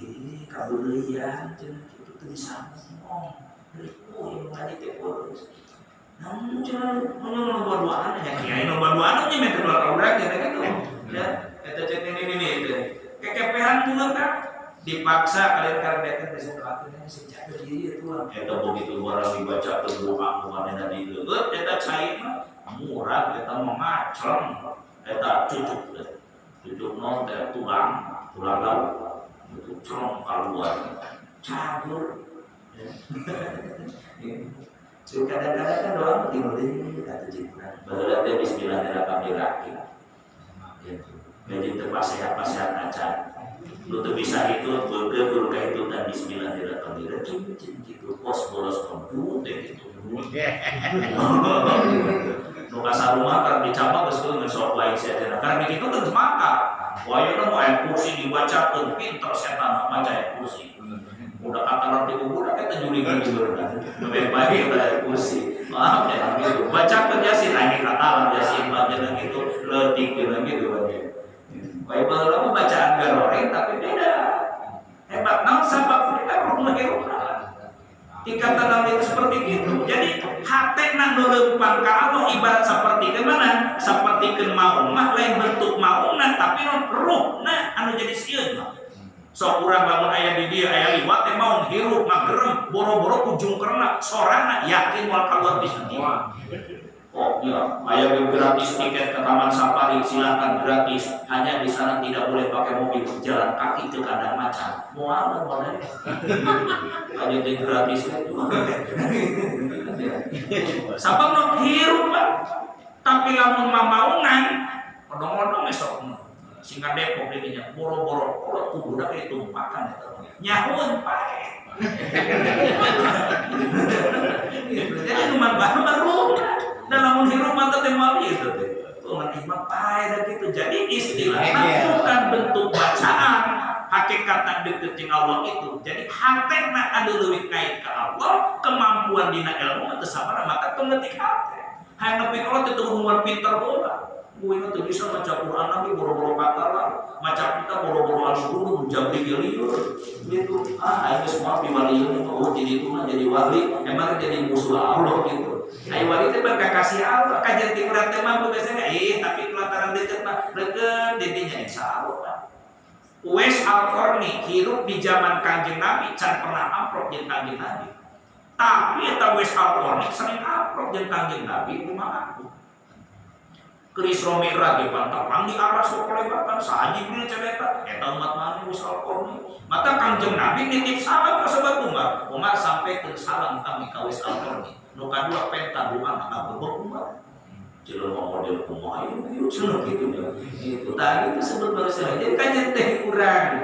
ini kaburian cenah kitu teu disambung yang tadi teh urus namun cenah nomor doaan nya kiai nomor doaan nya minta doa ka urang gitu ya eta cek ini teh kekepehan tuh kan dipaksa kalian kardekeun teh doakeun sing jago ieu tuh eta begitu barang dibacakeun doa manehna di leuweut eta cai mah murah eta mah macem eta cucuk non teh tulang itu cerong keluar cabur kadang-kadang kan doang timbul ini kata ciptaan baheula teh bismillahirrahmanirrahim jadi teu pasehat acan lu teu bisa itu beukeun itu dan bismillahirrahmanirrahim gitu pos bolos kompu teh gitu nu kasarumah karena dicambak geus keun sok wae sia karena kitu geus maka wayana aya kursi dibacakeun pinter setan maca aya kursi udah katalan di kubur kita juri gitu lebih baik aya kursi maaf ya gitu bacakeun yasin ini katalan yasin baca gitu leutik gitu bae baheula bacaan garoreng tapi beda hebat naon sabab kita perlu menghirup tingkatan itu seperti itu. Jadi hati nang leumpang ka Allah ibarat seperti kemana? Seperti ke maung mah lain bentuk maungna tapi ruhna anu jadi sieun. Sok urang lamun aya di dieu aya liwat teh maung hirup magerem boro-boro ujung kerna sorana yakin moal kaluar bisa dia. Oh iya, aya gratis tiket ke Taman Safari silakan gratis. Hanya di sana tidak boleh pakai mobil jalan kaki ke kandang macan. Moal boleh. Hanya di gratis itu. Sabab no hirup Pak. Tapi lamun mamaungan odong-odong esok. singkat Depok didinya boro-boro kolot kubuda kayak tumpakan itu nyahun pae. Jadi numan baru dan lamun hirup mata temali itu tuh mah pae dan gitu. Jadi istilahnya bukan bentuk bacaan hakikat deket jeung Allah itu. Jadi hatena anu leuwih kait ka Allah, kemampuan dina ilmu teu sabaraha maka teu ngetik hate. Hayang nepi ka Allah teu hubungan pinter heula. Gue itu bisa maca Quran lagi boro-boro katalah, maca kita boro-boro anu kudu jabri liur. Gitu. Ayo semua piwaliun itu jadi itu mah jadi wali, emang jadi musuh Allah gitu. Ayo wali teh berkasih Allah, kajian ti urang teh mah biasanya tapi kelantaran deket mah deket didinya insyaallah. Uwais Al-Qarni hirup di zaman Kanjeng Nabi can pernah amprok jeung Kanjeng Nabi. Tapi eta Uwais Al-Qarni sering amprok jeung Kanjeng Nabi rumah aku. Keris Romera ge pantang di arah sokolebatan saha Jibril cerita eta umat mana Uwais Al-Qarni. Maka Kanjeng Nabi nitip salam ka sahabat Umar sampaikeun salam kami ka Uwais Al-Qarni. Nu kadua penta doa ka Umar. Jelema model kumaha ieu cenah kitu nya. Itu tadi itu sebut manusia. Jadi kajian teh urang.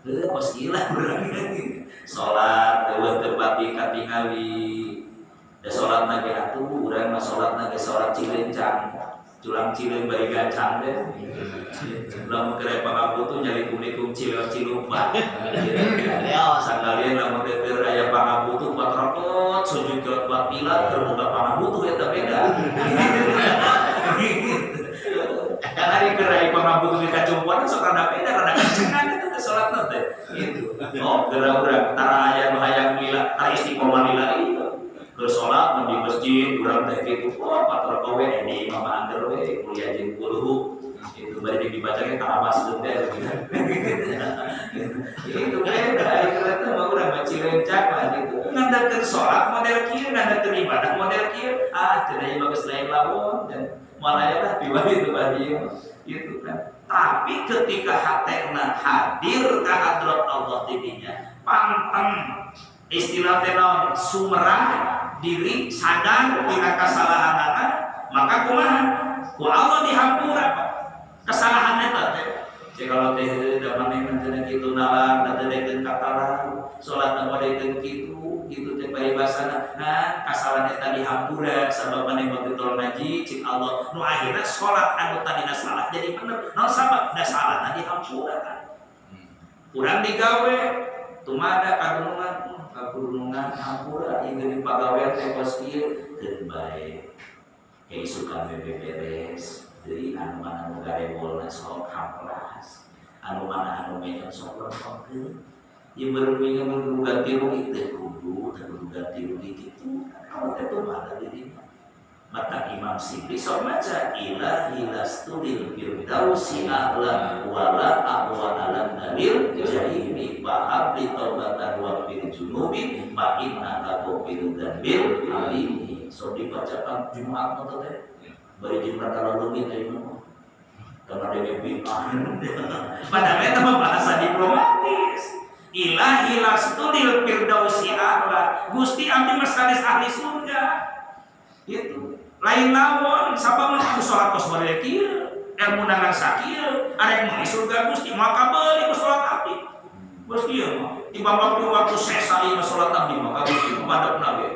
Pas ilang urang lagi. Salat teu tepati katingali. Da salat na ge atuh urang mah salat na ge salat cilencang. Culang cileng bari gacang deh. Lamun kere pangaputu nyali kumikum cileng-cilung mah. Sanggalian lamun teu aya pangaputu 4 rakaat sujud ke 4 pilar terbuka pangaputu eta beda. Kan hari gerai pangaputu di kacumpuan sok rada beda rada kencengan itu teh salatna teh. Gitu. Oh, geura urang tara aya nu hayang lila, tara istiqomah lila ieu. Ke sholat di masjid kurang teh kitu pator kowe di mama angger we kuliah jeung kuluhu itu bari dibacakeun ka amas teh itu beda itu mah urang cilencak lah gitu ngandakeun sholat model kieu ngandakeun ibadah model kieu teu aya bagus lain lawon dan malaya lah piwali itu bari itu kan tapi ketika hatena hadir ka hadrat Allah didinya panteng istilah teh sumerah diri sadar tina kasalahanana maka kumaha ku Allah dihampura kesalahan eta teh cek kalau teh da maneh teh kitu nalar da teh dekeun katalah salat modekeun kitu kitu teh paribasana nah kasalahan eta dihampura sabab maneh betul ngaji cik Allah nu akhirna salat anu tadina salah jadi bener naon sabab da salahna dihampura kan urang digawe tumada kadunungan kakurungan hampura yang geuning pagawean teh pos kieu teu bae keisukan beberes deui anu mana nu garebolna sok hampras anu mana anu menyang sok lempengkeun ieu beureuing mun ganti rugi teh kudu ganti rugi kitu kalau teh tumada di dinya mata Imam Sibli sok maca ilahi lastudil firdausi ahlan wala ahwa alam dalil jahimi bahab li taubatan wa bil junubi ma inna kabubil dambil alimi sok dibacakan Jumat atau teh bari Jumat lalu teh karena dia bid'ah padahal eta mah bahasa diplomatis ilahi lastudil firdausi ahlan Gusti abdi mah sanes ahli surga itu lain lawan sabab mah aku salat kos bade kieu ilmu nangan sakieu arek mah surga Gusti maka beuli ku salat abdi bos kieu mah timbang waktu sesa ieu salat abdi maka Gusti pamadepna ge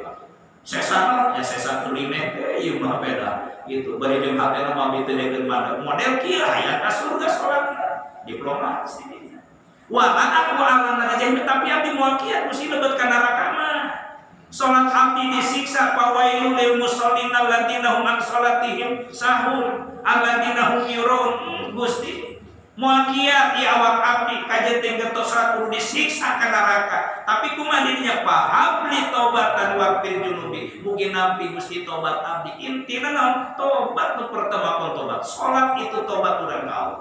sesa ya sesa tulimeh teh ieu mah beda gitu bari jeung hatena mah mitedekeun model kieu aya ka surga salatna diplomatis ini wa aku alana jeung tapi abdi moal kieu Gusti lebet ka neraka mah salat abdi disiksa fawailul lil musallin alladziina hum an salatihim sahun alladziina hum yurun Gusti moal kieu di awak abdi kajenting getos kudu disiksa ka neraka tapi kumaha dirinya paham li taubatan wa fil junubi mugi nampi Gusti tobat abdi intina naon tobat nu pertama kon tobat salat itu tobat urang ka Allah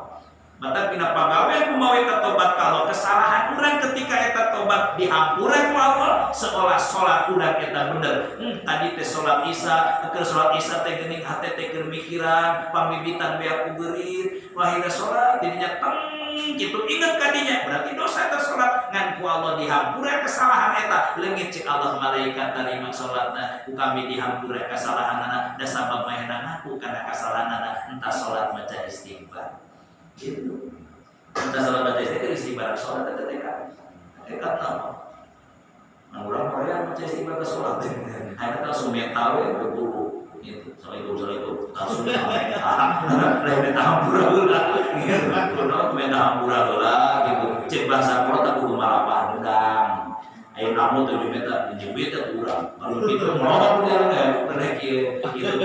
mata pina pagawean kumaha eta tobat kalau kesalahan urang ketika eta tobat dihampura ku Allah seolah salat urang eta bener tadi teh salat Isya keur salat Isya teh geuning hate teh keur mikiran pamibitan bea ku geurit wahina salat didinya teng kitu inget ka dinya berarti dosa eta salat ngan ku Allah dihampura kesalahan eta leungit cek Allah malaikat narima salatna ku kami dihampura kesalahanana da sabab maehna ngaku kana kesalahanana entah salat maca istighfar Gitu. Kita salah baca istighfar istighfar sholat ketika nama. Nah orang Korea baca istighfar sholat. Hanya langsung mental ya berburu. Gitu. Assalamualaikum. Langsung mental hampura-hura. Gitu. Mental hampura-hura. Gitu. Cek bahasa Korea tak perlu malah pandang. Ayo kamu tuh di meta kurang. Kalau gitu mau dia nggak gitu.